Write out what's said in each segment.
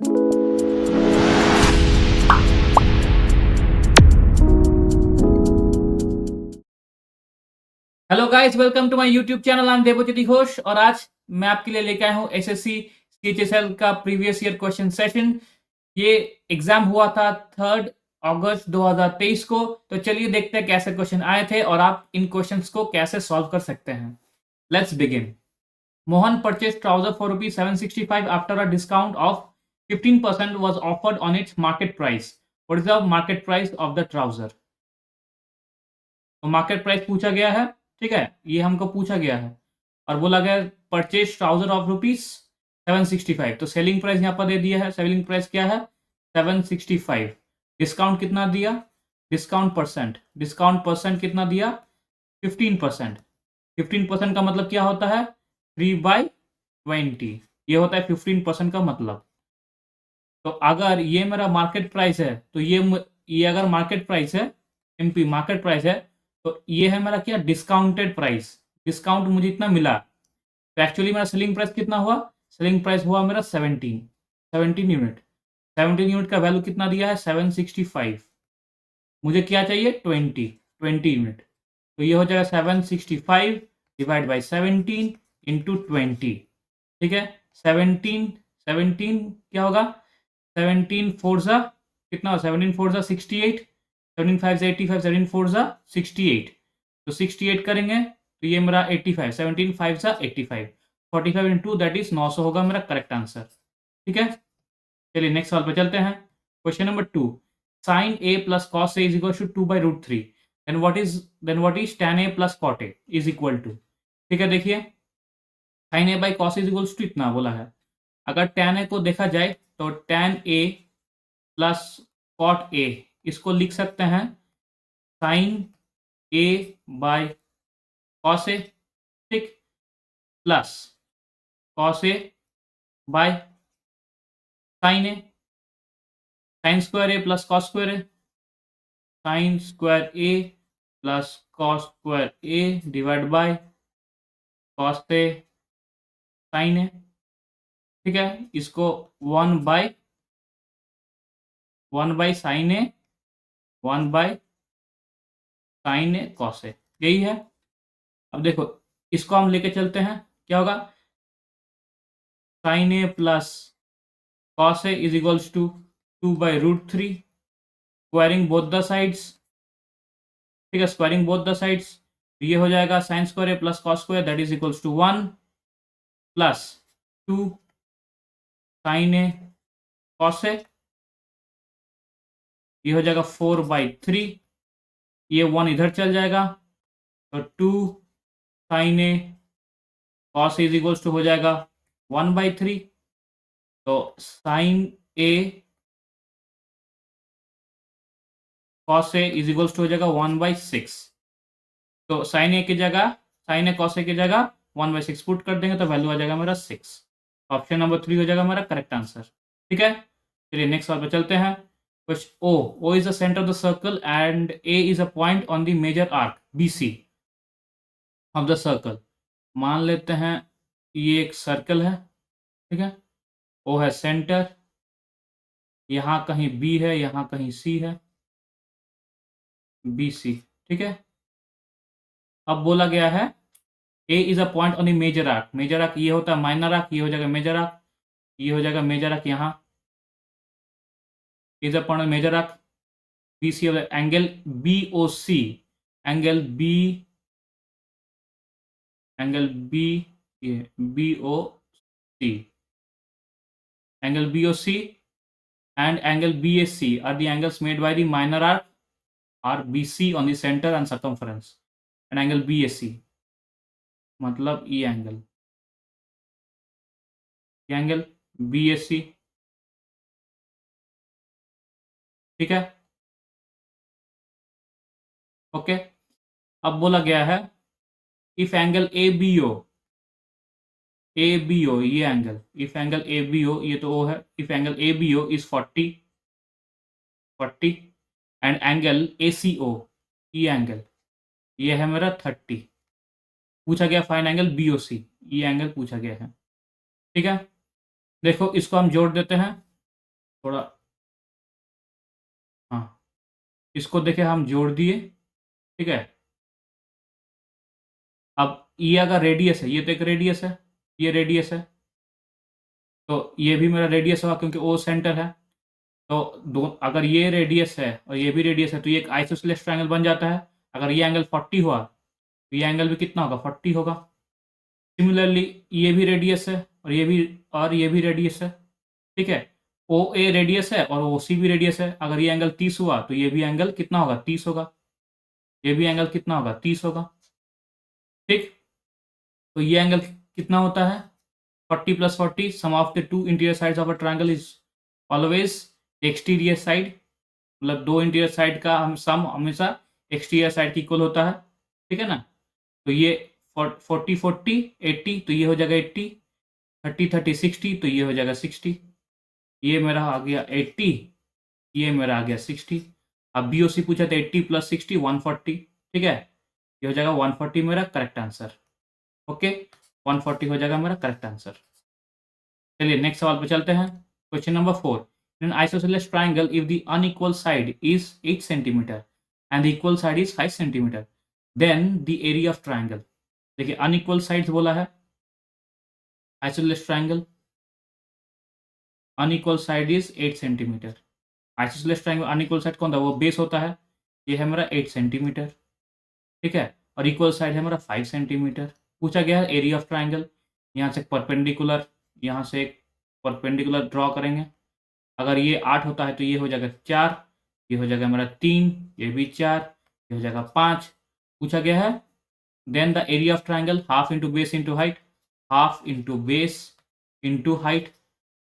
Hello guys, welcome to my YouTube channel. I am Devjyoti Ghosh और आज मैं आपके लिए लेके आया हूँ एसएससी सीएचएसएल का प्रीवियस ईयर क्वेश्चन सेशन। ये एग्जाम हुआ था 3 अगस्त 2023 को। तो चलिए देखते हैं कैसे क्वेश्चन आए थे और आप इन क्वेश्चंस को कैसे सॉल्व कर सकते हैं। Let's begin. Mohan purchase trouser for ₹765 after a discount of 15% was offered on its market price. What is the market price of the trouser? तो मार्केट प्राइस पूछा गया है, ठीक है, ये हमको पूछा गया है और बोला गया परचेज ट्राउजर ऑफ ₹765। तो सेलिंग प्राइस यहाँ पर दे दिया है। सेलिंग प्राइस क्या है? 765। डिस्काउंट कितना दिया? डिस्काउंट परसेंट कितना दिया? 15%। 15% का मतलब क्या होता है? 3/20। ये होता है 15% का मतलब। तो अगर ये मेरा मार्केट प्राइस है तो ये अगर मार्केट प्राइस है, एमपी मार्केट प्राइस है, तो ये है मेरा क्या? Discounted price. डिस्काउंट मुझे इतना मिला। तो एक्चुअली मेरा सेलिंग प्राइस कितना हुआ? सेलिंग प्राइस हुआ मेरा 17 यूनिट। 17 यूनिट का वैल्यू कितना दिया है? 765। मुझे क्या चाहिए? 20 यूनिट। तो ये हो जाएगा 765 डिवाइड बाई 17 इंटू 20। ठीक है, 17 17 क्या होगा? 17 फोर ज़ा कितना? 17 फोर ज़ा 68, 17 फाइव ज़ा 85, 17 फोर ज़ा 68। तो 68 करेंगे तो ये मेरा 85, 17 फाइव ज़ा 85, 45 इंटू दैट इज 900 होगा मेरा करेक्ट आंसर। ठीक है, चलिए नेक्स्ट सवाल पे चलते हैं। Question number 2, sine A plus cos A is equal to 2/√3। Then what is tan A plus cot A is equal to. ठीक है, देखिए sine A by cos is equals to इतना बोला है। अगर tan ए को देखा जाए तो tan A plus cot a, इसको लिख सकते हैं sine a by cos a, ठीक, plus cos a by sine a. Sine square A plus cos square a, sine square A plus cos square a divide by cos a sine a. ठीक है, इसको 1/1 by sine a, 1/साइन a cos a, यही है। अब देखो इसको हम लेके चलते हैं, क्या होगा? Sine A plus cos A is equals to 2/√3, squaring both the sides. ठीक है, स्क्वायरिंग बोथ द साइड्स, ये हो जाएगा sine square A plus cos square that is equals to 1 plus 2 sine A cos A, ये हो जाएगा 4/3, ये 1 इधर चल जाएगा तो 2 sine A cos is equals to हो जाएगा 1/3। तो sine A cos A is equals to हो जाएगा 1/6। तो साइन ए की जगह, साइन ए कॉस ए की जगह 1/6 पुट कर देंगे तो वैल्यू आ जाएगा मेरा 6। ऑप्शन नंबर 3 हो जाएगा मेरा करेक्ट आंसर। ठीक है, चलिए नेक्स्ट सवाल पे चलते हैं। Question O is the centre of the circle and A is a point on the major arc BC of the circle. मान लेते हैं ये एक सर्कल है, ठीक है, ओ है सेंटर, यहाँ कहीं बी है, यहाँ कहीं सी है, BC। ठीक है, अब बोला गया है A is a point on the major arc. Major arc ये होता है माइनर आर्क, ये हो जाएगा मेजर आर्क, ये हो जाएगा मेजर आर्क। यहाँ is a point on major arc BC of the angle BOC, angle B, angle B, ये BOC, angle BOC and angle BAC are the angles made by the minor arc RBC on the center and circumference, and angle BAC मतलब ये angle BAC। ठीक है, okay. अब बोला गया है if angle ABO, ABO ये एंगल, इफ एंगल ABO ये तो O है, if angle ABO is 40 and angle ACO ये एंगल ये है मेरा 30। पूछा गया फाइन एंगल BOC, ये एंगल पूछा गया है। ठीक है, देखो इसको हम जोड़ देते हैं थोड़ा, हाँ, इसको देखे हम जोड़ दिए, ठीक है। अब ये अगर रेडियस है, ये तो एक रेडियस है, ये रेडियस है, तो ये भी मेरा रेडियस होगा क्योंकि ओ सेंटर है। तो दो, अगर ये रेडियस है और ये भी रेडियस है तो ये एक आइसोसेलेस ट्रायंगल बन जाता है। अगर ये एंगल 40 हुआ तो ये एंगल भी कितना होगा, 40 होगा। सिमिलरली ये भी रेडियस है और ये भी रेडियस है, ठीक है। ओ ए रेडियस है और ओ सी भी रेडियस है। अगर ये एंगल 30 हुआ तो ये भी एंगल कितना होगा, 30 होगा। ये भी एंगल कितना होगा, 30 होगा, ठीक। तो ये एंगल कितना होता है, 40 + 40, sum of the two interior sides of a triangle is always exterior side. मतलब दो इंटीरियर साइड का हम सम हमेशा एक्सटीरियर साइड की इक्वल होता है, ठीक है ना। तो ये 40 40 80, तो ये हो जाएगा 80, 30 30 60, तो ये हो जाएगा 60। ये मेरा आ गया 80, ये मेरा आ गया 60। अब बी ओ सी पूछा था 80 + 60 140, ठीक है। ये हो जाएगा 140 मेरा करेक्ट आंसर। ओके, 140 हो जाएगा मेरा करेक्ट आंसर। चलिए नेक्स्ट सवाल पे चलते हैं। Question number 4, in isosceles triangle if the unequal side is 8 centimetre and the equal side is 5 centimetre, then the area of triangle. देखिए अनइक्वल साइड्स बोला है, isosceles triangle, unequal side is 8 centimetre. Isosceles triangle unequal side कौन था, वो base होता है। ये है मेरा 8 सेंटीमीटर, ठीक है। और इक्वल साइड है मेरा 5 सेंटीमीटर। पूछा गया है एरिया ऑफ ट्राइंगल। यहाँ से परपेंडिकुलर, यहाँ से एक परपेंडिकुलर ड्रॉ करेंगे। अगर ये 8 होता है तो ये हो जाएगा 4, ये हो जाएगा मेरा 3, ये भी 4, ये हो जाएगा 5। पूछा गया है then the area of triangle, half into base into height, half into base into height,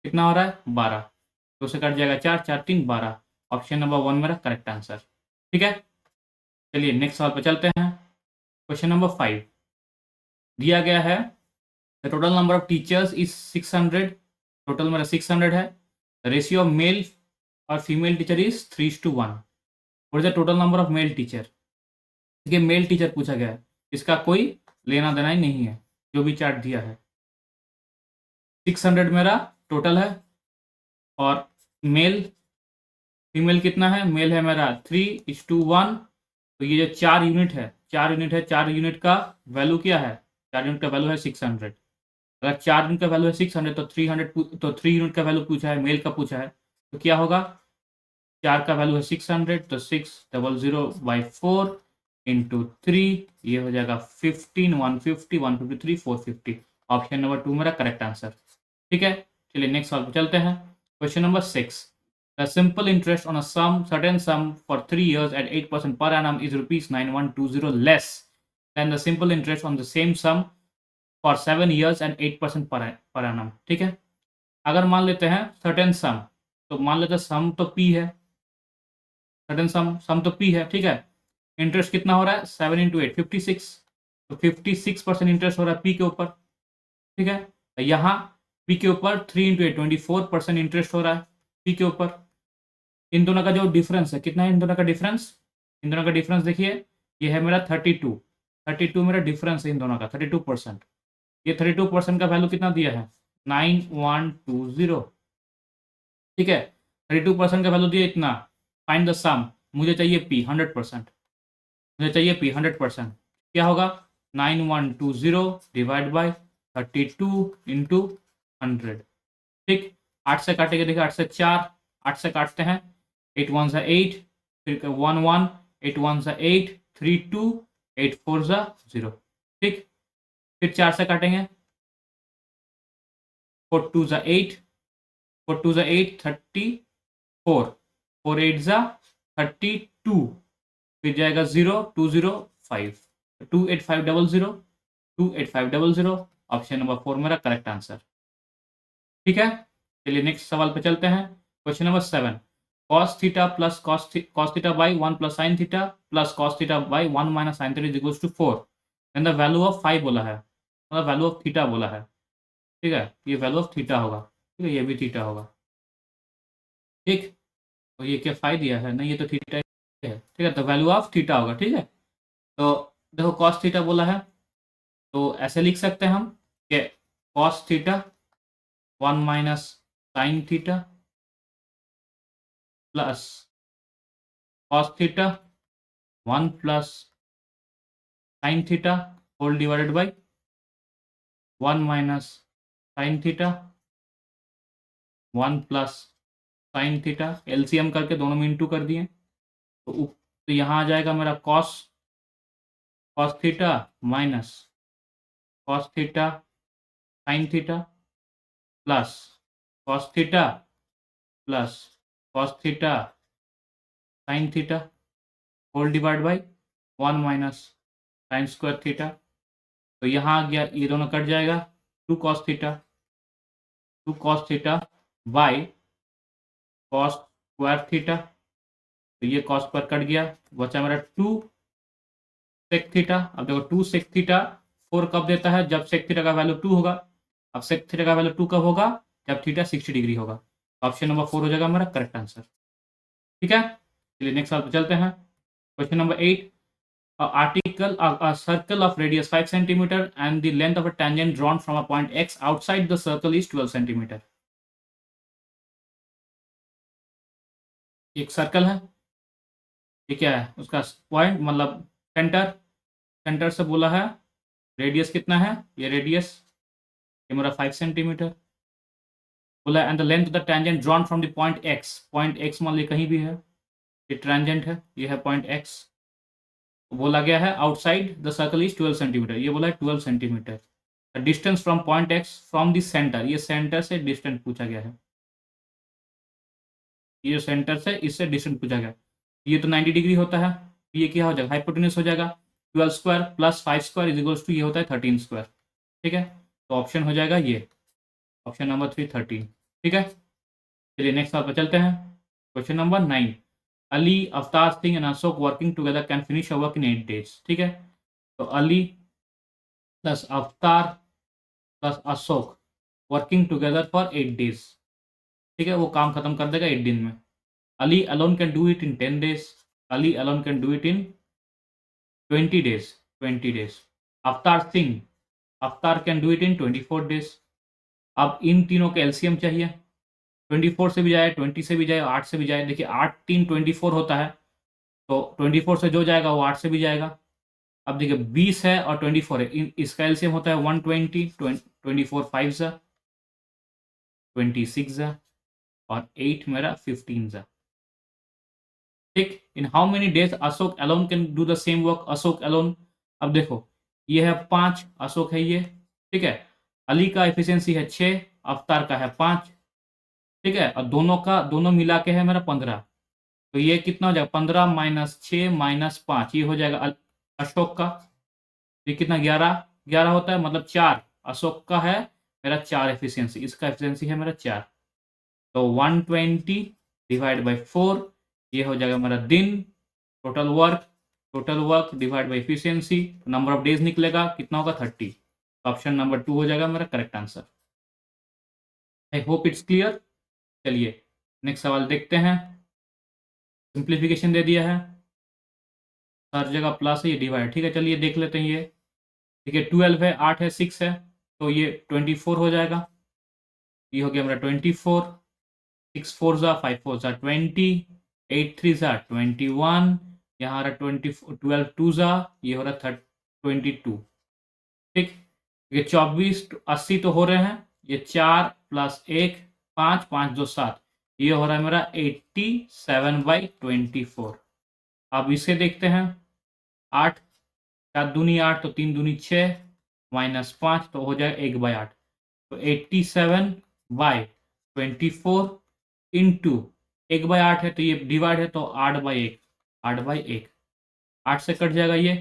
कितना हो रहा है 12। तो उसे कट जाएगा 4 4 3 12। ऑप्शन नंबर 1 मेरा करेक्ट आंसर, ठीक है। चलिए नेक्स्ट सवाल पर चलते हैं। क्वेश्चन नंबर 5 दिया गया है, the total number of teachers is 600। Total मेरा 600 है। रेशियो ऑफ मेल और female teacher is 3:1। What is the total number of male teacher. देखिए मेल टीचर पूछा गया है, इसका कोई लेना देना ही नहीं है, जो भी चार्ट दिया है। 600 मेरा टोटल है और मेल, फीमेल कितना है, मेल है मेरा 3:1। तो ये जो 4 यूनिट है, 4 यूनिट है, 4 यूनिट का वैल्यू क्या है, 4 यूनिट का वैल्यू है 600। अगर 4 यूनिट का वैल्यू है 600 तो 300, तो 3 यूनिट का वैल्यू पूछा है, मेल का पूछा है, तो क्या होगा, 4 का वैल्यू है 600, तो 600/4 इंटू 3, ये हो जाएगा 15, 150, 153, 450। ऑप्शन नंबर 2 मेरा करेक्ट आंसर, ठीक है। चलिए नेक्स्ट सवाल पे चलते हैं। Question number 6, the simple interest on a certain some for 3 years at 8% per annum is ₹9120 less than the simple interest on the same sum for 7 years and 8% per annum, ठीक है। अगर मान लेते हैं सर्टेन सम, तो मान लेते हैं सम तो पी है, सर्टेन सम तो पी है, ठीक है। इंटरेस्ट कितना हो रहा है, 7 × 8 56। तो 56% इंटरेस्ट हो रहा है पी के ऊपर, ठीक है। यहाँ पी के ऊपर 3 × 8 24% इंटरेस्ट हो रहा है पी के ऊपर। इन दोनों का जो डिफरेंस है, कितना है इन दोनों का डिफरेंस, इन दोनों का डिफरेंस देखिए, ये है मेरा 32 मेरा डिफरेंस है इन दोनों का 32%। ये 32% का वैल्यू कितना दिया है, 9120, ठीक है। 32% का वैल्यू दिया इतना। फाइंड द सम, मुझे चाहिए पी 100%, मुझे चाहिए पी 100%। क्या होगा, 9120 डिवाइड बाई 32 इंटू 100, ठीक। 8 से काटेंगे, देखिए 8 से 4, 8 से काटते हैं, 8 1 सा 8, फिर 1 1, 8 1 सा 8, 3 2, 8 4 सा 0, ठीक। फिर 4 से काटेंगे, 4 2 सा 8, 4 2 सा 8, 34, 4 8 सा 32, फिर जाएगा 0 2 0 5, 28500, 28500। ऑप्शन नंबर 4 मेरा करेक्ट आंसर, ठीक है। चलिए नेक्स्ट सवाल पे चलते हैं। Question number 7, cos theta plus cos theta by 1 plus sin theta plus cos theta by 1 minus sin theta is equals to 4 and the value of 5 बोला है, मतलब वैल्यू ऑफ थीटा बोला है, ठीक है। ये वैल्यू ऑफ थीटा होगा, ठीक है, ये भी थीटा होगा, ठीक। तो ये क्या 5 दिया है, नहीं ये तो थीटा है, ठीक है। तो वैल्यू ऑफ थीटा होगा, ठीक है। तो देखो cos थीटा बोला है, तो ऐसे लिख सकते हैं हम कि cos theta 1 minus sin theta plus cos theta 1 plus sin theta whole divided by 1 minus sin theta 1 plus sin theta, LCM करके दोनों में इंटू कर दिए तो यहाँ आ जाएगा मेरा cos theta minus cos theta sin theta plus cos theta plus cos theta sin theta whole divide by 1 minus sine square theta. तो यहाँ आ गया, ये दोनों कट जाएगा, 2 cos theta by cos square theta. तो ये cos स्क्वायर कट गया, बचा मेरा 2 sec थीटा। अब देखो 2 sec थीटा 4 कब देता है, जब sec थीटा का वैल्यू 2 होगा। अब sec थीटा का वैल्यू 2 कब होगा, जब थीटा 60 डिग्री होगा। ऑप्शन नंबर 4 हो जाएगा मेरा करेक्ट आंसर। ठीक है, चलिए नेक्स्ट सवाल पे चलते हैं। Question number 8, a circle of radius 5 centimeter and the length of a tangent drawn from a point x outside the circle is 12 centimeter। एक सर्कल है, ये क्या है, उसका पॉइंट मतलब सेंटर से बोला है रेडियस कितना है, ये रेडियस ये मेरा 5 सेंटीमीटर बोला है। And the length of the tangent drawn from the point x मान ली कहीं भी है, ये ट्रांजेंट है, ये है पॉइंट एक्स। बोला गया है outside the circle is 12 centimetre, ये बोला है 12 centimetre. Distance from point x from the centre, ये सेंटर से डिस्टेंस पूछा गया है, ये सेंटर से इससे डिस्टेंस पूछा गया। ये तो 90 डिग्री होता है, ये क्या हो जाएगा, हाइपोटेन्यूज हो जाएगा। 12 square plus 5 square is equals to ये होता है 13 स्क्वायर। ठीक है, तो ऑप्शन हो जाएगा ये, ऑप्शन नंबर 3 13। ठीक है, चलिए नेक्स्ट सवाल पर चलते हैं। Question number 9, Ali, Avtar Singh and Ashok working together can finish a work in 8 days. ठीक है, तो अली प्लस अवतार plus Ashok working together for 8 days. ठीक है, वो काम खत्म कर देगा 8 दिन में। Ali alone can do it in 10 days, Ali alone can do it in 20 days, 20 days. Avatar can do it in 24 days. अब इन तीनों के एलसीएम चाहिए, 24 से भी जाए, 20 से भी जाए, 8 से भी जाए। देखिए 8 3 24 होता है, तो 24 से जो जाएगा वो 8 से भी जाएगा। अब देखिए 20 है और 24 है, इसका एलसीएम होता है 120, 24 5 ज़ा 26 ज़ा और 8 मेरा 15 ज़ा। ठीक, in how many days Ashok alone can do the same work, Ashok alone. अब देखो ये है 5, अशोक है ये। ठीक है, अली का एफिशिएंसी है 6, अवतार का है 5। ठीक है, और दोनों मिला के है मेरा 15। तो ये कितना हो जाएगा, 15 माइनस 6 माइनस 5, ये हो जाएगा अशोक का। ये कितना, 11 होता है, मतलब 4 अशोक का है मेरा, 4 एफिशिएंसी, इसका एफिशिएंसी है मेरा 4। तो 120 डिवाइड बाई 4, ये हो जाएगा मेरा दिन, total work divide by efficiency, number of days निकलेगा, कितना होगा 30। ऑप्शन नंबर 2 हो जाएगा मेरा correct answer. I hope it's clear. चलिए नेक्स्ट सवाल देखते हैं। सिंप्लीफिकेशन दे दिया है, हर जगह प्लस है, ये डिवाइड। ठीक है, चलिए देख लेते हैं ये। ठीक है, 12 है, 8 है, 6 है, तो ये 24 हो जाएगा। ये हो गया मेरा 24, 6 4 ज़ा 5 4 ज़ा 20, 8 3 ज़ा 21, यहाँ रहा 12 2 ज़ा, ये हो रहा 22। ठीक, ये 24 80 तो हो रहे हैं, ये 4 प्लस 1 5 5 2 7, ये हो रहा है मेरा 87/24। अब इसे देखते हैं, 8 4 दूनी 8, तो 3 दूनी 6 माइनस 5, तो हो जाएगा 1/8। तो 87/24 इंटू 1/8 है, तो ये डिवाइड है, तो 8/1, 8/1, 8 से कट जाएगा ये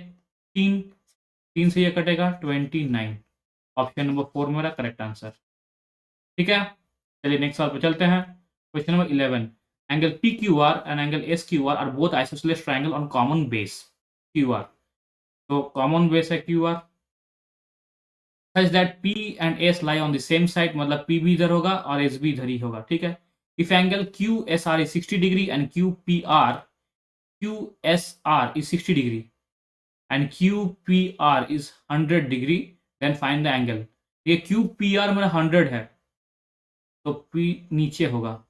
3 से ये कटेगा 29। ऑप्शन नंबर 4 मेरा करेक्ट आंसर। ठीक है, चलिए नेक्स्ट सवाल पे चलते हैं। Question number 11, angle P Q R and angle S Q R both isosceles triangle on common base Q R. तो कॉमन बेस है Q R, such that P and S lie on the same side, मतलब P भी इधर होगा और S भी इधर ही होगा। ठीक है, if angle QSR is 60 degree and QSR is 60 degree and QPR is 100 degree, then find the angle। ये QPR मेरा 100 है, तो P नीचे होगा,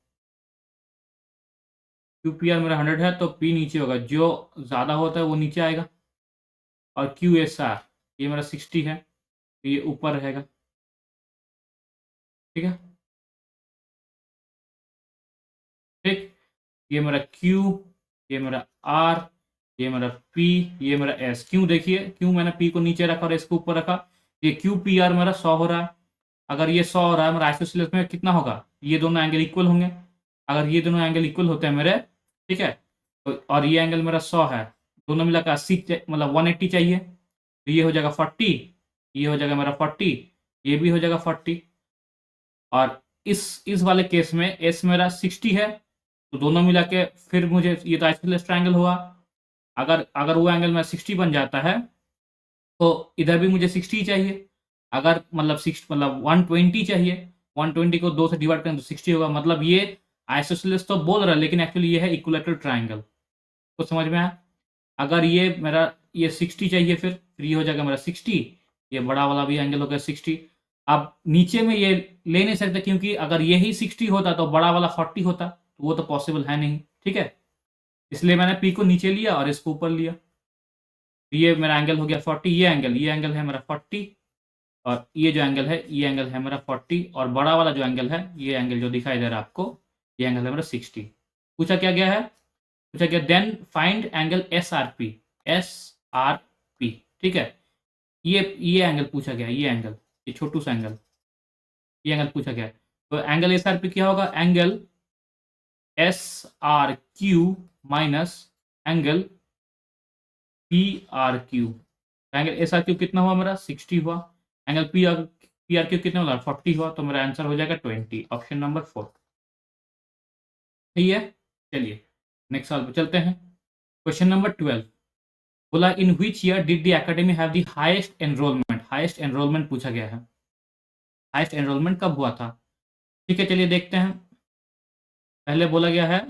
क्यू पी आर मेरा 100 है तो पी नीचे होगा, जो ज़्यादा होता है वो नीचे आएगा। और क्यू एस आर ये मेरा 60 है तो ये ऊपर रहेगा। ठीक है, ठीक। ये मेरा क्यू, ये मेरा आर, ये मेरा पी, ये मेरा एस। क्यों देखिए, क्यों मैंने पी को नीचे रखा और इसको ऊपर रखा। ये क्यू पी आर मेरा 100 हो रहा है। अगर ये 100 हो रहा है मेरा आइसोसेलेस में कितना होगा, ये दोनों एंगल इक्वल होंगे। अगर ये दोनों एंगल इक्वल होते हैं मेरे, ठीक है, तो और ये एंगल मेरा 100 है, दोनों मिलाकर 80 मतलब 180 चाहिए, तो ये हो जाएगा 40, ये हो जाएगा मेरा 40, ये भी हो जाएगा 40। और इस वाले केस में एस मेरा 60 है, तो दोनों मिला के फिर मुझे ये तो आइसोसेलेस ट्रायंगल हुआ। अगर अगर वो एंगल मेरा 60 बन जाता है तो इधर भी मुझे 60 चाहिए। अगर मतलब 120 चाहिए, 120 को 2 से डिवाइड करें तो 60 होगा। मतलब ये आइसोसेलेस तो बोल रहा है लेकिन एक्चुअली ये है इक्विलैटरल ट्रायंगल। तो समझ में आया। अगर ये मेरा ये 60 चाहिए, फिर ये हो जाएगा मेरा 60, ये बड़ा वाला भी एंगल हो गया 60। अब नीचे में ये ले नहीं सकते क्योंकि अगर यही 60 होता तो बड़ा वाला 40 होता, तो वो तो पॉसिबल है नहीं। ठीक है, इसलिए मैंने पी को नीचे लिया और इसको ऊपर लिया। ये मेरा एंगल हो गया 40, ये एंगल है मेरा 40, और ये जो एंगल है ये एंगल है मेरा 40, और बड़ा वाला जो एंगल है ये एंगल जो दिखाई दे रहा है आपको, ये एंगल है मेरा 60। पूछा क्या गया है, पूछा गया then find angle S R P, S R P. ठीक है, ये एंगल पूछा गया, ये एंगल, ये छोटू सा एंगल, ये एंगल पूछा गया है। तो एंगल एस आर पी क्या होगा, angle S are Q minus angle P R Q. Angle S are Q कितना हुआ मेरा 60 हुआ, एंगल पी आर क्यू कितना हुआ 40 हुआ, तो मेरा आंसर हो जाएगा 20, ऑप्शन नंबर 4। ठीक है, चलिए नेक्स्ट सवाल पे चलते हैं। क्वेश्चन नंबर 12 बोला in which year did the academy have the highest enrolment. Highest enrolment पूछा गया है, हाईएस्ट एनरोलमेंट कब हुआ था। ठीक है, चलिए देखते हैं। पहले बोला गया है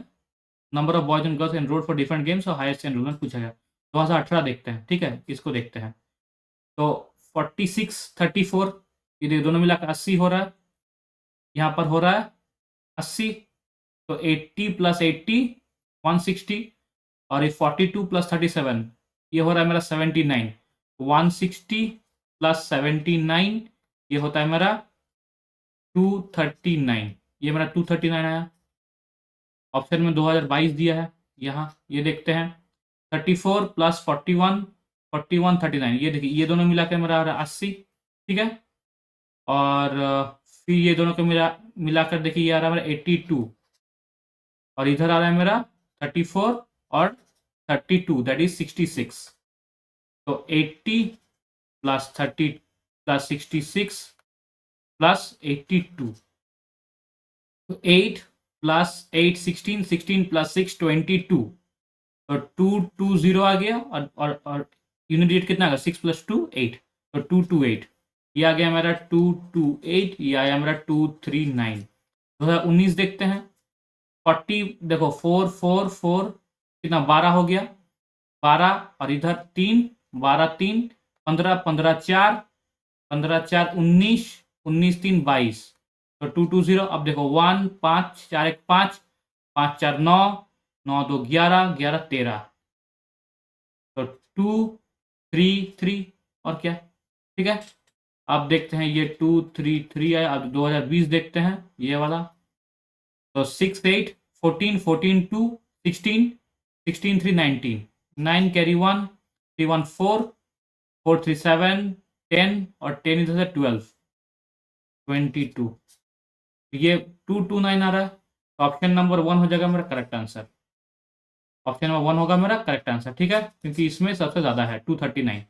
number of boys and girls enrolled for different games, और हाईएस्ट एनरोलमेंट पूछा गया 2018 देखते हैं। ठीक है, इसको देखते हैं। तो 46 34, ये दोनों मिलाकर 80 हो रहा है, यहाँ पर हो रहा है 80, तो 80 प्लस 80 160, और ये 42 प्लस 37 ये हो रहा है मेरा 79, 160 प्लस 79 ये होता है मेरा 239, ये मेरा 239 आया। ऑप्शन में 2022 दिया है, यहाँ ये देखते हैं 34 प्लस 41 41 39, ये देखिए ये दोनों मिला के मेरा आ रहा है 80। ठीक है, और फिर ये दोनों को मिलाकर देखिए ये आ रहा है मेरा 82, और इधर आ रहा है मेरा 34 और 32 दैट इज 66। तो 80 प्लस 30 प्लस 66 प्लस 82, तो 8 प्लस 8 16, 16 प्लस 6 22, तो 220 आ गया, और यूनिट डिजिट कितना आ गया 6 प्लस 2 8, तो 228, ये आ गया मेरा 228, ये आया मेरा 239। 2019 देखते हैं। 40 देखो 4 4 4 कितना 12 हो गया, 12 और इधर 3, 12 3 15 15 4 15 4 19 19 3 22, तो 220। अब देखो 1 5 4 1 5 5 4 9 9 2 11 11 13, तो 2 3 3 और क्या। ठीक है, अब देखते हैं ये 2 3 3 आया। अब 2020 देखते हैं ये वाला, तो 6 8 14 14 2 16 16 3 19 9 कैरी 1 3 1 4 4 3 7 10, और 10 इधर से 12 22, ये 229 आ रहा है, तो ऑप्शन नंबर 1 हो जाएगा मेरा करेक्ट आंसर। ऑप्शन नंबर 1 होगा मेरा करेक्ट आंसर। ठीक है, क्योंकि इसमें सबसे ज्यादा है 239।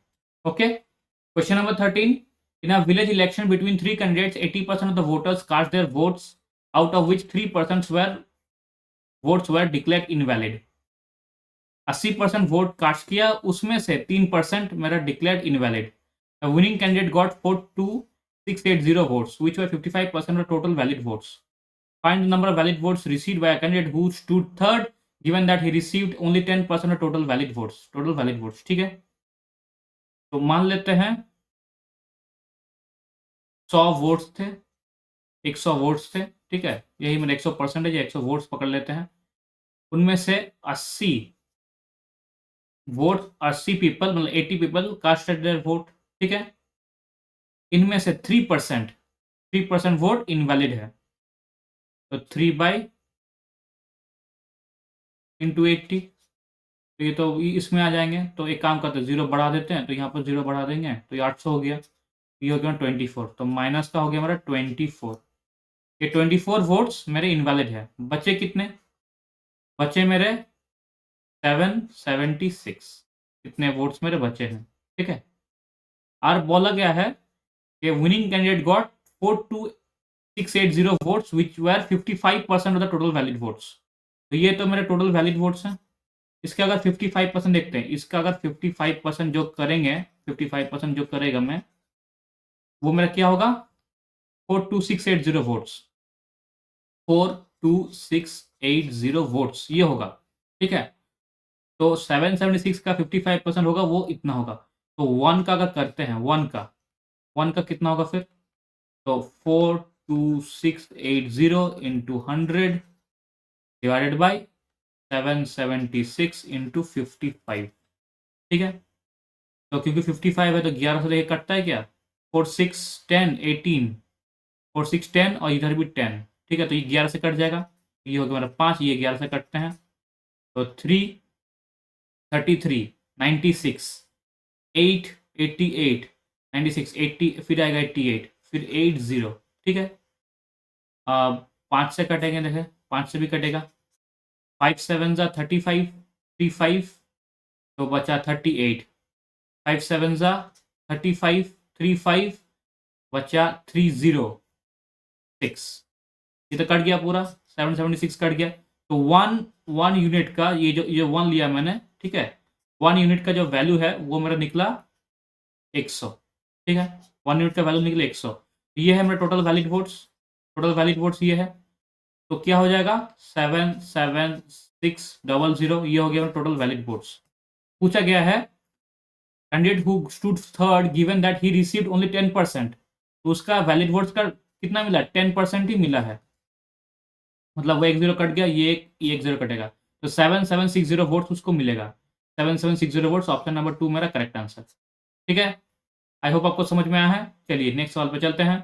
Okay, question number 13 in a village election between 3 candidates 80% of the voters cast their votes out of which 3% votes were declared invalid. 80% vote cast किया, उसमें से 3% मेरा declared invalid. Winning candidate got 42680 votes which were 55% of total valid votes. Find the number of valid votes received by a candidate who stood third given that he received only 10% of total valid votes. Total valid votes, ठीक है, तो मान लेते हैं 100 votes थे, 100 votes थे। ठीक है, यही मेरा 100% है, 100 वोट्स पकड़ लेते हैं। उनमें से 80 वोट 80 पीपल मतलब 80 पीपल कास्टेड देयर वोट, ठीक है। इनमें से 3% वोट इनवैलिड है, तो 3/80, तो ये तो इसमें आ जाएंगे। तो एक काम करते हैं, 0 बढ़ा देते हैं, तो यहाँ पर 0 बढ़ा देंगे तो ये 800 हो गया, ये हो गया 24, तो माइनस का हो गया हमारा 24। ये 24 वोट्स मेरे इनवैलिड है। बचे कितने? बचे मेरे 776, इतने वोट्स मेरे बचे हैं, ठीक है। और बोला गया है कि winning candidate got 42680 votes which were 55% of the total valid votes. तो ये तो मेरे टोटल वैलिड वोट्स हैं। इसके अगर 55% देखते हैं, इसका अगर 55% जो करेंगे, 55% जो करेगा मैं, वो मेरा क्या होगा? 42680 वोट्स, 42680 वोट्स ये होगा, ठीक है। तो 776 का 55% होगा, वो इतना होगा। तो 1 का अगर करते हैं, 1 का कितना होगा फिर? तो 42680 इंटू 100 डिवाइडेड बाई 776 इंटू 55, ठीक है। तो क्योंकि 55 है तो 11 से लेके कटता है क्या? 4 6 10 18, 4 6 10 और इधर भी 10, ठीक है। तो ये 11 से कट जाएगा, ये हो गया मेरा 5, ये 11 से कटते हैं, तो 3 33 96 8 88 96 80, फिर आएगा 88, फिर 80, ठीक है। 5 से कटेंगे, देखें 5 से भी कटेगा, 5 7 जा 35 35, तो बचा 38, 5 7 जा 35 35, बचा 306, ये तो कट गया पूरा, 776 कट गया। तो वन यूनिट का ये 1 लिया मैंने, ठीक है। 1 यूनिट का जो वैल्यू है वो मेरा निकला 100, ठीक है। 1 यूनिट का वैल्यू निकला 100। ये है मेरा टोटल वैलिड वोट्स, ये है। तो क्या हो जाएगा? 77600, ये हो गया मेरा टोटल वैलिड वोट्स। पूछा गया है candidate who stood third given that he received only 10%, तो उसका वैलिड वोट्स का कितना मिला? 10% ही मिला है, मतलब वो 1 0 कट गया, ये 1 0 कटेगा, तो 7760 वोट्स उसको मिलेगा। 7760 वोट्स, ऑप्शन नंबर 2 मेरा करेक्ट आंसर, ठीक है। आई होप आपको समझ में आया है। चलिए नेक्स्ट सवाल पे चलते हैं।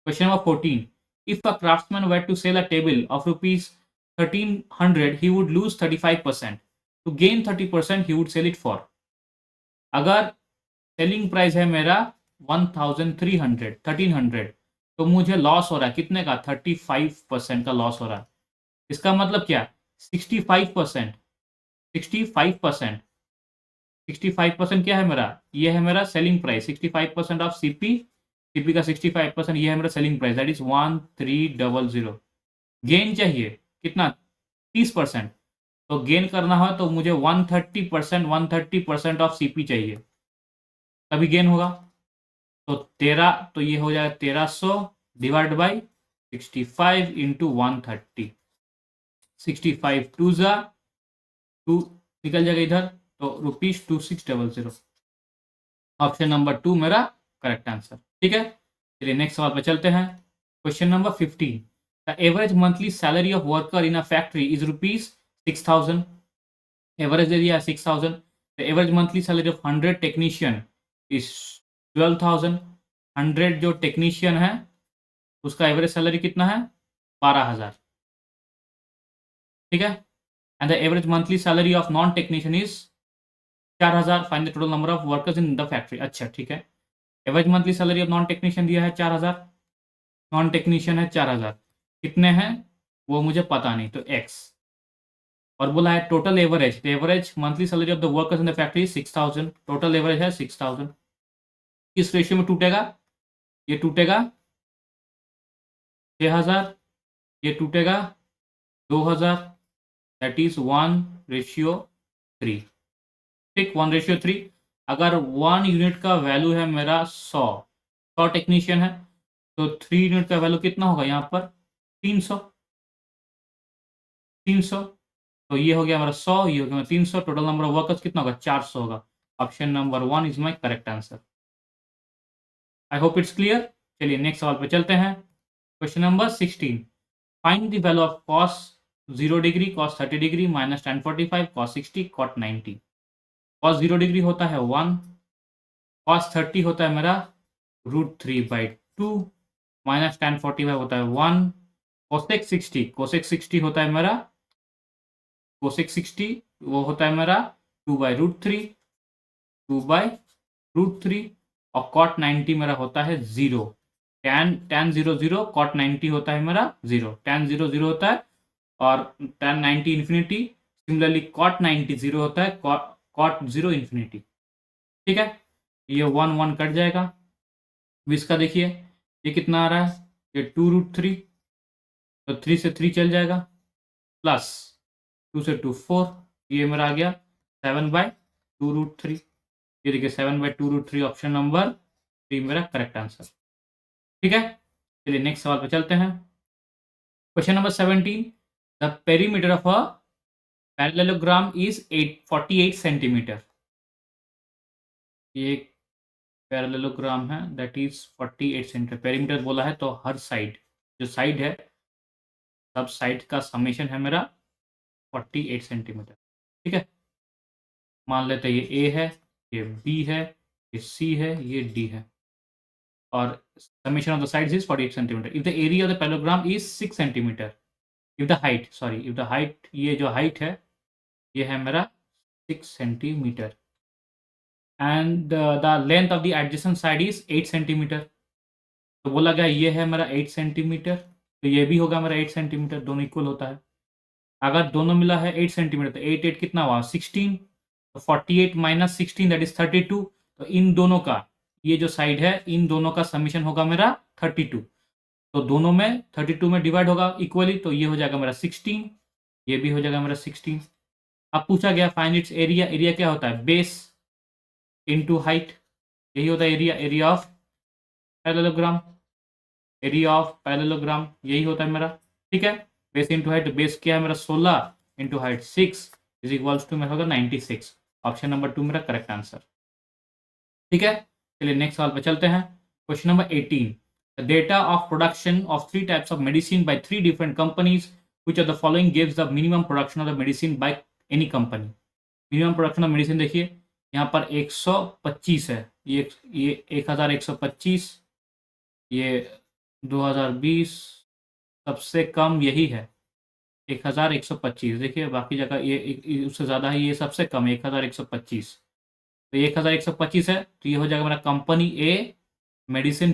Question number 14, if a craftsman were to sell a table of ₹1300 he would lose 35%, to gain 30% he would sell it for। अगर सेलिंग प्राइस है मेरा 1300, तो मुझे लॉस हो रहा है कितने का? 35% का लॉस हो रहा है। इसका मतलब क्या? 65%, 65%, 65% क्या है मेरा? ये है मेरा selling price, 65% of CP, CP का 65%, ये है मेरा selling price, that is 1300। Gain चाहिए कितना? 30%। तो गेन करना हो तो मुझे 130% ऑफ सीपी चाहिए, तभी गेन होगा। तो 13, तो ये हो जाएगा 1300 डिवाइड बाई 65 इंटू 130, 65 2 जा 2 निकल जाएगा इधर, तो ₹2600। ऑप्शन नंबर 2 मेरा करेक्ट आंसर, ठीक है। चलिए नेक्स्ट सवाल पे चलते हैं। Question number 15, the average monthly salary of worker in a factory is ₹6000। Average दे दिया 6000। The average monthly salary of 100 technician is 12000। 100 जो टेक्नीशियन है उसका एवरेज सैलरी कितना है? 12000, ठीक है। And the average monthly salary of non technician is 4000। Find the total number of workers in the factory. अच्छा ठीक है, average monthly salary of non technician दिया है 4000, नॉन टेक्नीशियन है 4000, कितने हैं वो मुझे पता नहीं, तो एक्स। और बोला है total average, average monthly salary of the workers in the factory 6000, total average है 6000। किस रेशियो में टूटेगा? ये टूटेगा 6000, ये टूटेगा 2000, दैट इज 1:3, ठीक, 1:3। अगर 1 यूनिट का वैल्यू है मेरा 100 टेक्नीशियन है, तो 3 यूनिट का वैल्यू कितना होगा यहाँ पर? 300, 300। तो ये हो गया हमारा 100, ये हो गया हमारा 300, टोटल नंबर ऑफ वर्कर्स कितना होगा? 400 होगा। Option number 1 is my correct answer. I hope it's clear. चलिए नेक्स्ट सवाल पे चलते हैं। Question number 16, find the value of cost 0 degree, cos 30 degree, minus tan 45, cos 60, cot 90। cos 0 degree होता है 1, cos 30 होता है मेरा √3/2, माइनस tan 45 होता है 1, cosec 60 होता है मेरा cosec 60 वो होता है मेरा 2/√3, 2/√3, और cot 90 मेरा होता है 0। tan 0 0, cot 90 होता है मेरा 0, tan 0 0 होता है और tan 90 इन्फिनिटी। सिमिलरली cot 90 0 होता है, cot 0 इन्फिनिटी। ठीक है, ये 1 1 कट जाएगा। अब इसका देखिए ये कितना आ रहा है, ये 2√3, तो 3 से 3 चल जाएगा, प्लस 2 से 2 4, ये मेरा आ गया 7/2√3। ये देखिए 7/2√3, ऑप्शन नंबर 3 मेरा करेक्ट आंसर। ठीक है, चलिए नेक्स्ट सवाल पे चलते हैं। Question number 17, the perimeter of a parallelogram is 48 centimetre. ये पैरेललोग्राम है, दैट इज 48 सेंटीमीटर। पेरीमीटर बोला है तो हर साइड, जो साइड है, सब साइड का समेशन है मेरा 48 सेंटीमीटर। ठीक है, मान लेते हैं ये ए है, ये बी है, ये सी है, ये डी है, और summation of the sides is 48 centimeter. If the area of the parallelogram is 6 centimeter, if the height, ये जो height है ये है मेरा 6 centimeter, and the length of the adjacent side is 8 centimeter। तो बोला गया ये है मेरा 8 सेंटीमीटर, तो ये भी होगा मेरा 8 सेंटीमीटर, दोनों इक्वल होता है। अगर दोनों मिला है 8 सेंटीमीटर, तो 8 8 कितना हुआ 16, तो 48 माइनस 16 दैट इज 32। तो इन दोनों का, ये जो साइड है, इन दोनों का समीशन होगा मेरा 32, तो दोनों में 32 में डिवाइड होगा इक्वली, तो ये हो जाएगा मेरा 16, ये भी हो जाएगा मेरा 16। अब पूछा गया फाइंड इट्स एरिया। एरिया क्या होता है, बेस इनटू हाइट, यही होता है area. Area of parallelogram, area of parallelogram यही होता है मेरा। ठीक है, बेस इनटू हाइट, बेस क्या है मेरा 16 into height 6 is equals to मेरा होगा 96। ऑप्शन नंबर 2 मेरा करेक्ट आंसर। ठीक है, चलिए नेक्स्ट सवाल पे चलते हैं। Question number 18, the data of production of 3 types of medicine by 3 different companies, which of the following gives the minimum production of the medicine by any company। Minimum production of medicine देखिए यहाँ पर 125 है, ये 1125, ये 2020, सबसे कम यही है 1125। देखिए बाकी जगह ये उससे ज़्यादा है, ये सबसे कम है 1125। तो 1125 है, तो ये हो जाएगा मेरा company A, medicine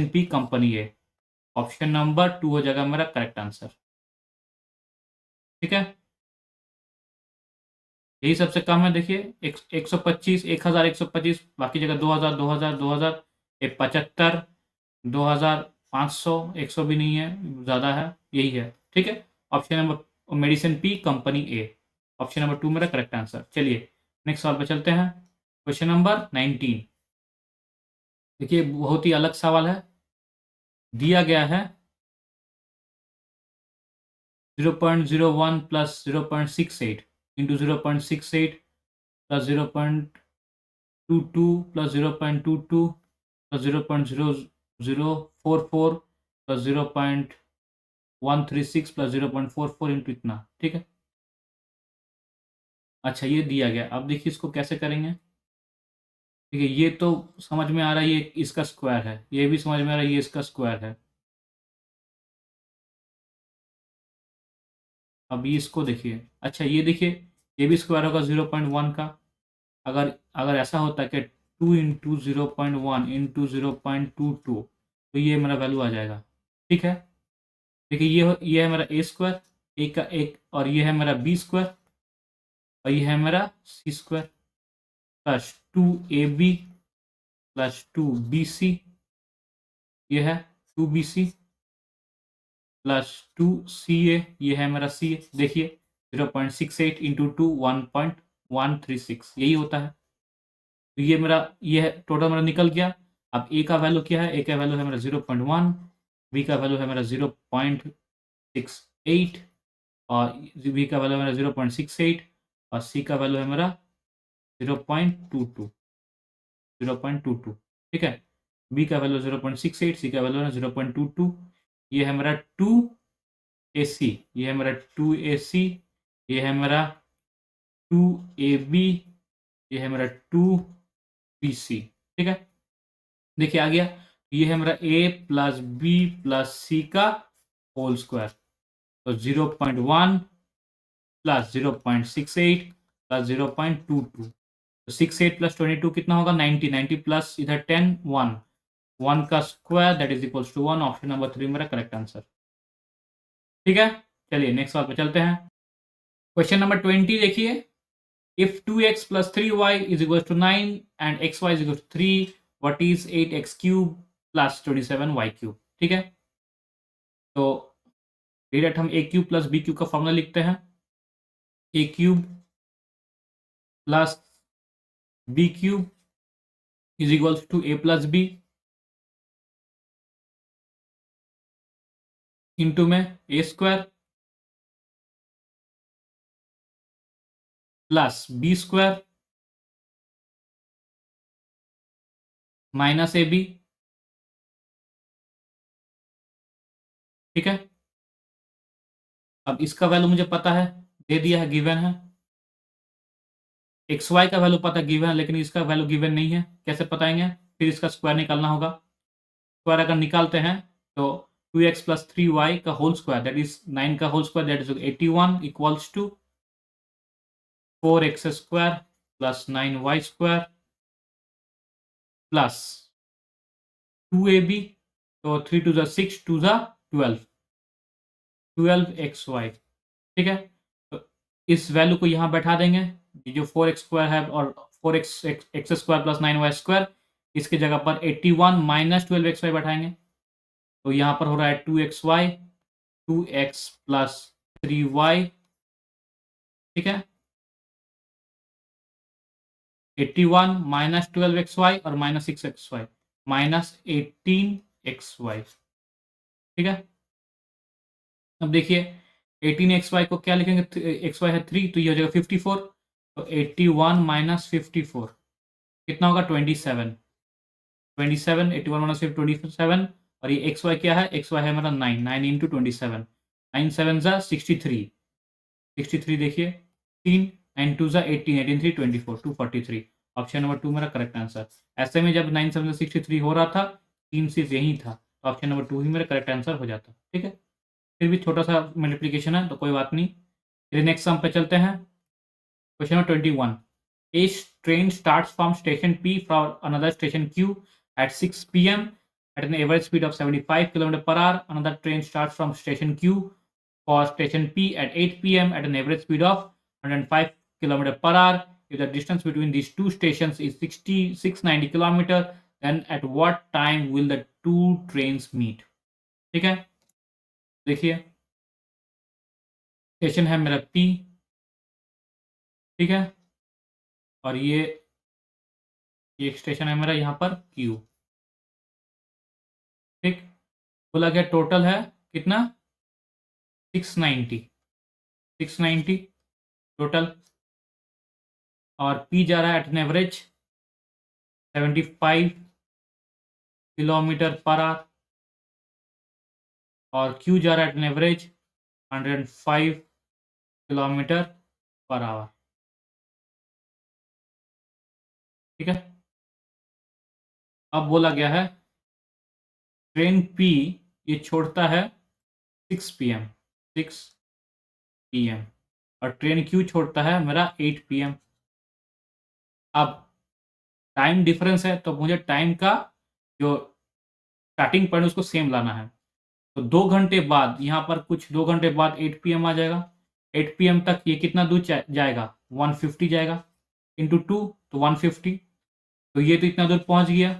P company A. Option number 2 हो जाएगा मेरा करेक्ट आंसर। ठीक है, यही सबसे कम है, देखिए 125, 1125, बाकी जगह 2000 2000 2000, 75, 2500, 100 भी नहीं है, ज़्यादा है, यही है। ठीक है, option number medicine P company A, option number 2 मेरा करेक्ट आंसर। चलिए नेक्स्ट सवाल पे चलते हैं। क्वेश्चन नंबर 19, देखिए बहुत ही अलग सवाल है, दिया गया है 0.01 plus 0.68 into 0.68 plus 0.22 plus 0.22 plus 0.0044 plus 0.136 plus 0.44 into इतना। ठीक है, अच्छा ये दिया गया, अब देखिए इसको कैसे करेंगे। ठीक है, ये तो समझ में आ रहा है, ये इसका स्क्वायर है, ये भी समझ में आ रहा है, ये इसका स्क्वायर है। अब ये इसको देखिए, अच्छा ये देखिए, ये भी स्क्वायर होगा 0.1 का। अगर अगर ऐसा होता है कि 2 इंटू 0.1 इंटू 0.22, तो ये मेरा वैल्यू आ जाएगा। ठीक है, देखिए ये है मेरा ए स्क्वायर, एक का एक, और ये है मेरा बी स्क्वायर, और ये है मेरा सी square, plus 2ab plus 2bc, ये है 2bc प्लस 2ca, ये है मेरा सी। देखिए 0.68 इंटू 2 1.136, यही होता है। तो ये मेरा, ये है टोटल मेरा निकल गया। अब ए का वैल्यू क्या है, ए का वैल्यू है मेरा 0.1, बी का वैल्यू है मेरा 0.68, और बी का वैल्यू है मेरा 0.68, और सी का वैल्यू है मेरा 0.22, 0.22। ठीक है, बी का वैल्यू 0.68, सी का वैल्यू है 0.22, ये है मेरा 2 AC, ये है मेरा 2AC, ये है मेरा 2AB, ये है मेरा 2BC। ठीक है, देखिए आ गया, ये है मेरा A plus B plus C का होल स्क्वायर, तो 0.1 प्लस 0.68 प्लस 0.22, तो 68 प्लस 22 कितना होगा 90, 90 प्लस इधर 10 1, 1 का square that is equals to 1। Option number 3 मेरा करेक्ट आंसर। ठीक है, चलिए नेक्स्ट सवाल पे चलते हैं। क्वेश्चन नंबर 20 देखिए, if 2x plus 3y is equals to 9 and xy is equals to 3, what is 8x cube plus 27y cube? ठीक है, तो डायरेक्ट हम a cube plus b cube का फॉर्मूला लिखते हैं, a cube plus b cube is equals to a plus b into में a square plus b square minus ab। ठीक है, अब इसका वैल्यू मुझे पता है, दे दिया है, गिवन है। एक्स वाई का वैल्यू पता गिवन है, लेकिन इसका वैल्यू गिवन नहीं है, कैसे बताएंगे? फिर इसका स्क्वायर निकालना होगा। स्क्वायर अगर निकालते हैं तो 2x प्लस 3y का होल स्क्वायर दैट इज 9 का whole square that is 81 equals to 4x square plus 9y square plus 2ab, तो 3 टू 6 टू 12, 12xy। ठीक है, तो इस वैल्यू को यहाँ बैठा देंगे, जो 4x स्क्वायर है और 4x x square plus 9y square, इसकी जगह पर 81 माइनस 12xy बैठाएंगे, तो यहाँ पर हो रहा है 2xy, 2x प्लस 3y। ठीक है, 81 माइनस 12xy और माइनस 6xy, माइनस 18xy। ठीक है, अब देखिए 18xy को क्या लिखेंगे, xy है 3, तो ये हो जाएगा 54, तो 81 माइनस 54 कितना होगा 27, 27, 81 माइनस 27, और ये xy क्या है, xy है मेरा 9, 9 इंटू 27, 9 7 जा 63, 63 देखिए 3, 9 2 जा 18, 18 3 24, 243। ऑप्शन नंबर 2 मेरा करेक्ट आंसर। ऐसे में जब 9 7 63 हो रहा था, 3 सिर्फ यही था, तो ऑप्शन नंबर 2 ही मेरा करेक्ट आंसर हो जाता। ठीक है, फिर भी छोटा सा मल्टीप्लिकेशन है तो कोई बात नहीं। फिर नेक्स्ट सम पे चलते हैं। Question number 21, A train starts from station P from another station Q at 6 p.m. at an average speed of 75 km per hour. Another train starts from station Q for station P at 8 p.m. at an average speed of 105 km per hour. If the distance between these two stations is 690 km, then at what time will the two trains meet? ठीक है, देखिए station है मेरा P, ठीक है, और ये एक स्टेशन है मेरा यहाँ पर Q। ठीक, बोला गया टोटल है कितना 690, 690 टोटल, और P जा रहा है at an average 75 kilometre per hour, और Q जा रहा है at an average 105 kilometre per hour. ठीक है, अब बोला गया है ट्रेन P ये छोड़ता है 6 PM, 6 PM, और ट्रेन Q छोड़ता है मेरा 8 PM। अब टाइम डिफरेंस है, तो मुझे टाइम का जो स्टार्टिंग पॉइंट उसको सेम लाना है, तो 2 घंटे बाद यहाँ पर कुछ 2 घंटे बाद 8 PM आ जाएगा, 8 PM तक ये कितना दूर जाएगा 150 जाएगा, इंटू 2 तो 150, तो ये तो इतना दूर पहुंच गया,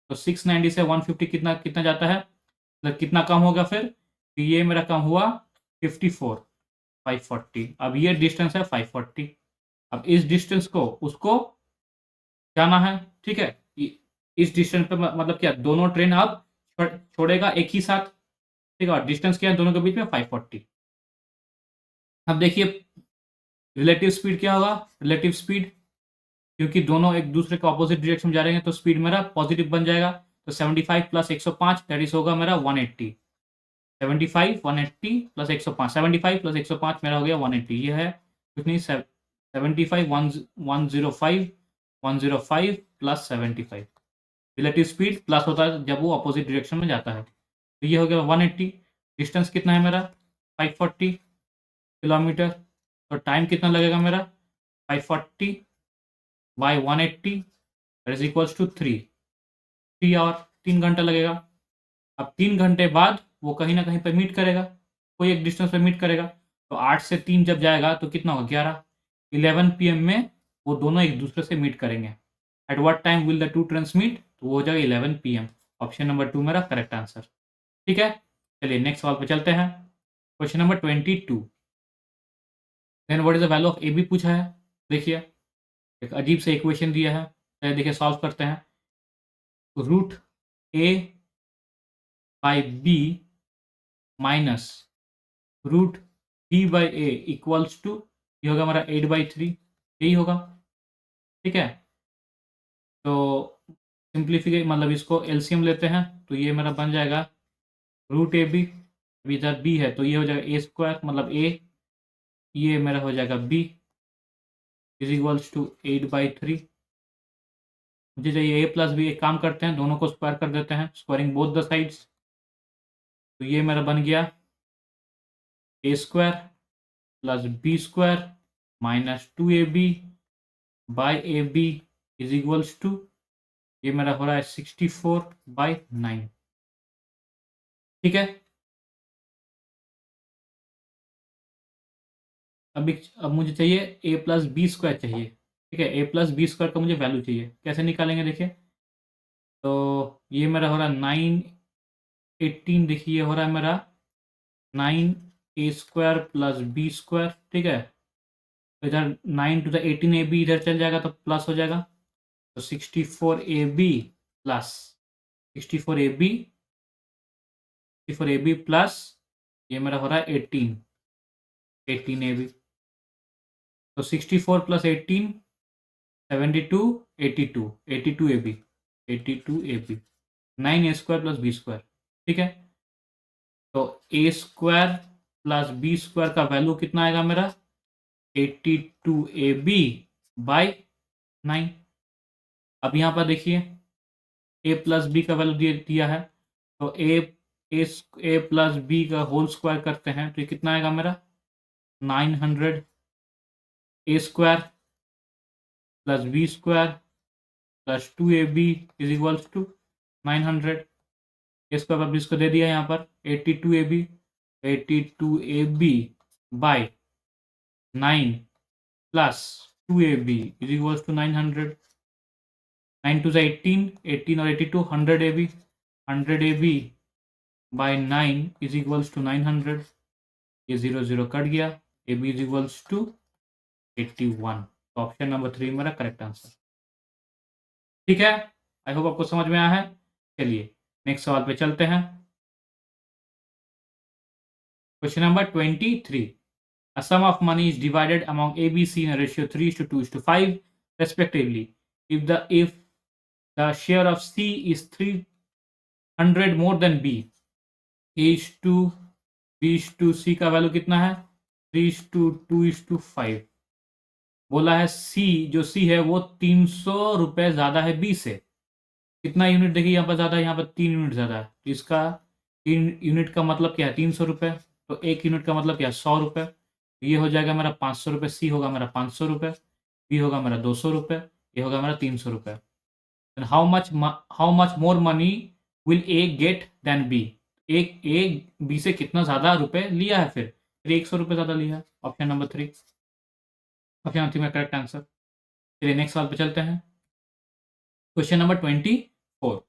तो 690 से 150 कितना कितना जाता है, मतलब कितना कम होगा फिर, तो ये मेरा कम हुआ 54, 540। अब ये डिस्टेंस है 540, अब इस डिस्टेंस को उसको जाना है। ठीक है, इस डिस्टेंस पे मतलब क्या, दोनों ट्रेन अब छोड़ेगा एक ही साथ। ठीक है, और डिस्टेंस क्या है दोनों के बीच में 540। अब देखिए रिलेटिव स्पीड क्या होगा, रिलेटिव स्पीड, क्योंकि दोनों एक दूसरे के ऑपोजिट डायरेक्शन में जा रहे हैं, तो स्पीड मेरा पॉजिटिव बन जाएगा, तो 75 प्लस 105 दैट इज होगा मेरा 180। 75 180 प्लस 105, 75 प्लस 105 मेरा हो गया 180, ये है कुछ नहीं 75 105 105 प्लस 75। रिलेटिव स्पीड प्लस होता है जब वो अपोजिट डायरेक्शन में जाता है, तो ये हो गया 180। डिस्टेंस कितना है मेरा 540 किलोमीटर, तो टाइम कितना लगेगा मेरा 540 by 180 is equals to 3 hour, 3 घंटा लगेगा। अब 3 घंटे बाद वो कहीं ना कहीं पर मीट करेगा, कोई एक डिस्टेंस पे मीट करेगा, तो 8 से 3 जब जाएगा तो कितना होगा 11, 11 PM में वो दोनों एक दूसरे से मीट करेंगे। At what time will the two trains meet, तो वो हो जाएगा 11 PM। ऑप्शन नंबर 2 मेरा करेक्ट आंसर। ठीक है, चलिए नेक्स्ट सवाल पे चलते हैं। Question number 22, then what is the value of A B पूछा है। देखिए एक अजीब से इक्वेशन दिया है, चलिए देखिए सॉल्व करते हैं। Root A by B minus root B by A equals to, ये होगा हमारा 8/3, यही होगा। ठीक है, तो सिंप्लीफिकेशन मतलब इसको एलसीएम लेते हैं, तो ये मेरा बन जाएगा रूट ए बी, इधर बी है तो ये हो जाएगा ए स्क्वायर मतलब ए, ये मेरा हो जाएगा बी इज इक्वल्स टू 8/3। मुझे चाहिए ए प्लस बी, एक काम करते हैं दोनों को स्क्वायर कर देते हैं, स्क्वायरिंग बोथ द साइड्स, तो ये मेरा बन गया A square plus B square minus 2ab by A B is equals to, ये मेरा हो रहा है 64/9। ठीक है, अब मुझे चाहिए ए प्लस बी स्क्वायर चाहिए। ठीक है, ए प्लस बी स्क्वायर का मुझे वैल्यू चाहिए, कैसे निकालेंगे देखिए। तो ये मेरा हो रहा है 918, देखिए हो रहा है मेरा 9a square plus B square. ठीक है, तो इधर 9 टू द 18ab इधर चल जाएगा तो प्लस हो जाएगा, तो 64ab प्लस 64ab प्लस ये मेरा हो रहा है 18ab, तो 64 plus 18 72 82ab 9a square plus B square. ठीक है, तो A square plus B square का वैल्यू कितना आएगा मेरा 82ab बाई 9। अब यहाँ पर देखिए ए प्लस बी का वैल्यू दिया है, तो ए प्लस बी का होल स्क्वायर करते हैं तो ये कितना आएगा मेरा 900 A square plus B square plus 2ab is equals to 900। A square पर इसको दे दिया यहाँ पर 82ab by 9 plus 2ab is equals to 900। 9 two 18, 18 और 82 100ab, 100ab by 9 is equals to 900, ये 0 0 कट गया, A B is equals to 81। तो ऑप्शन नंबर 3 मेरा करेक्ट आंसर। ठीक है, आई होप आपको समझ में आया है। चलिए नेक्स्ट सवाल पे चलते हैं। Question number 23, a sum of money is divided among A, B, C in a ratio 3:2:5 respectively. If the share of C is 300 more than B, A is to B is to C का value कितना है 3:2:5। बोला है C, जो C है वो 300 रुपए ज्यादा है B से। कितना यूनिट देखिए यहाँ पर ज्यादा है, यहाँ पर 3 यूनिट ज्यादा है, तो इसका 3 यूनिट का मतलब क्या है 300 रुपए, तो 1 यूनिट का मतलब क्या है 100 रुपए, ये हो जाएगा मेरा 500 रुपये, सी होगा मेरा 500 रुपये, बी होगा मेरा 200 रुपये, ये होगा मेरा 300 रुपये। How much more money will A get then B, एक ए बी से कितना ज़्यादा रुपए लिया है, फिर 100 रुपये ज़्यादा लिया है। ऑप्शन नंबर 3, ऑप्शन नंबर 3 में करेक्ट आंसर। चलिए नेक्स्ट सवाल पे चलते हैं। Question number 24,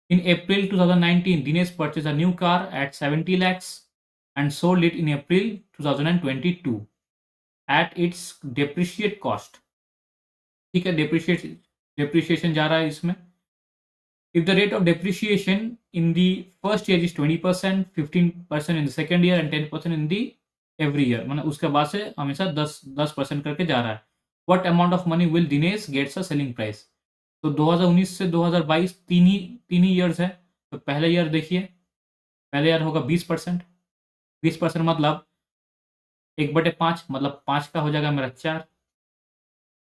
in April 2019 Dinesh purchase a new car eight 70 lakhs and sold it in April 2022 at its depreciate cost। ठीक है, depreciation जा रहा है इसमें। If the rate of depreciation in the first year is 20%, 15% in the second year and 10% in the every year, मतलब उसके बाद से हमेशा 10% करके जा रहा है। What amount of money will Dinesh gets a selling price? तो 2019 से 2022 तीन ही ईयर्स है, तो पहले ईयर देखिए, पहले ईयर होगा 20%, 20% मतलब 1/5 मतलब 5 का हो जाएगा मेरा 4,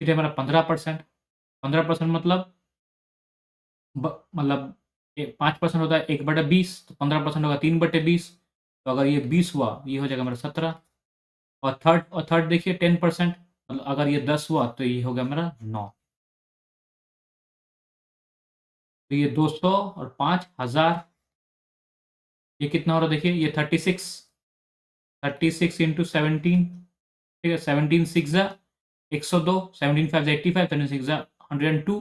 फिर है मेरा 15%, 15% मतलब मतलब 5% होता है 1/20, तो 15% होगा 3/20, तो अगर ये 20 हुआ ये हो जाएगा मेरा 17। और थर्ड देखिए 10%, मतलब अगर ये 10 हुआ तो ये हो गया मेरा 9। तो ये 200 और 5,000, ये कितना हो रहा है देखिए, ये 36 इंटू 17, ठीक है, 17 6 102, 17 5 85, 17 6 102,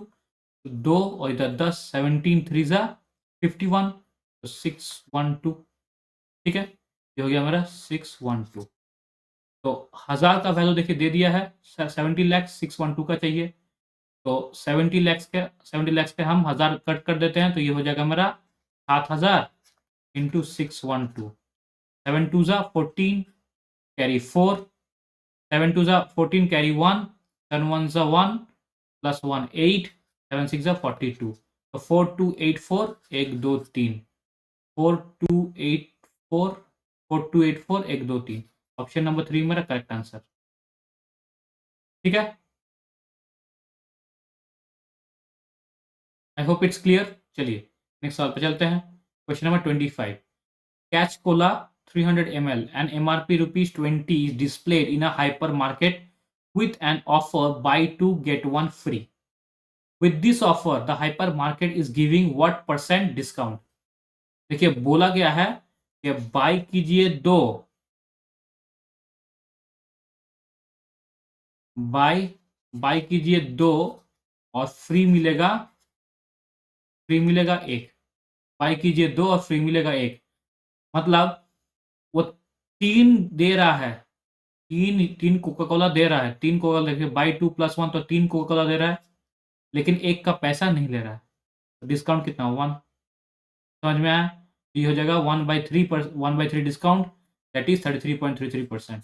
2 और इधर 10, 17 3 51, तो 612, ठीक है, ये हो गया मेरा 612। तो 1000 का वैल्यू देखिए दे दिया है, 70 लाख 612 का चाहिए, तो 70 लाख के हम 1000 कट कर देते हैं, तो ये हो जाएगा मेरा 7000 इंटू 612, 7 2 14 कैरी 4, 7 2 14 कैरी 1, 7 1 1 प्लस 1 8, 7 6 42, तो 4284 1 2 3, 4284 4284 1 2 3, ऑप्शन नंबर 3 मेरा करेक्ट आंसर, ठीक है। I hope it's clear. चलिए नेक्स्ट सवाल पे चलते हैं। Question number 25, catch Cola 300 ml and MRP ₹20 is displayed in a hypermarket with an offer buy 2 get 1 free. With this offer the hypermarket is giving what % discount? देखिए बोला गया है कि बाय कीजिए 2, बाय कीजिए 2 और फ्री मिलेगा 1, बाय कीजिए 2 और फ्री मिलेगा 1, मतलब वो 3 दे रहा है, 3 कोका कोला दे रहा है, 3 कोका कोला, देखिए बाई 2 + 1 तो 3 कोका कोला दे रहा है, लेकिन एक का पैसा नहीं ले रहा है, तो डिस्काउंट कितना 1, समझ में आया? ये हो जाएगा 1/3 discount, that is 33.33%,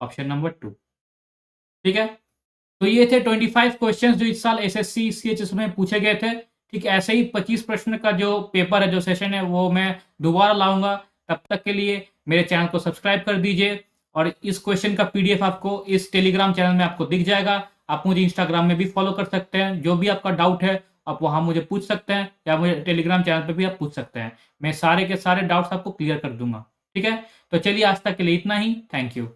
option number 2, ठीक है। तो ये थे 25 क्वेश्चंस जो इस साल एसएससी सीएचएस में पूछे गए थे। ठीक, ऐसे ही 25 प्रश्न का जो पेपर है, जो सेशन है, वो मैं दोबारा लाऊंगा। तब तक के लिए मेरे चैनल को सब्सक्राइब कर दीजिए, और इस क्वेश्चन का पीडीएफ आपको इस टेलीग्राम चैनल में आपको दिख जाएगा। आप मुझे इंस्टाग्राम में भी फॉलो कर सकते हैं, जो भी आपका डाउट है आप वहां मुझे पूछ सकते हैं, या मुझे टेलीग्राम चैनल पर भी आप पूछ सकते हैं। मैं सारे के सारे डाउट्स आपको क्लियर कर दूंगा, ठीक है। तो चलिए आज तक के लिए इतना ही, थैंक यू।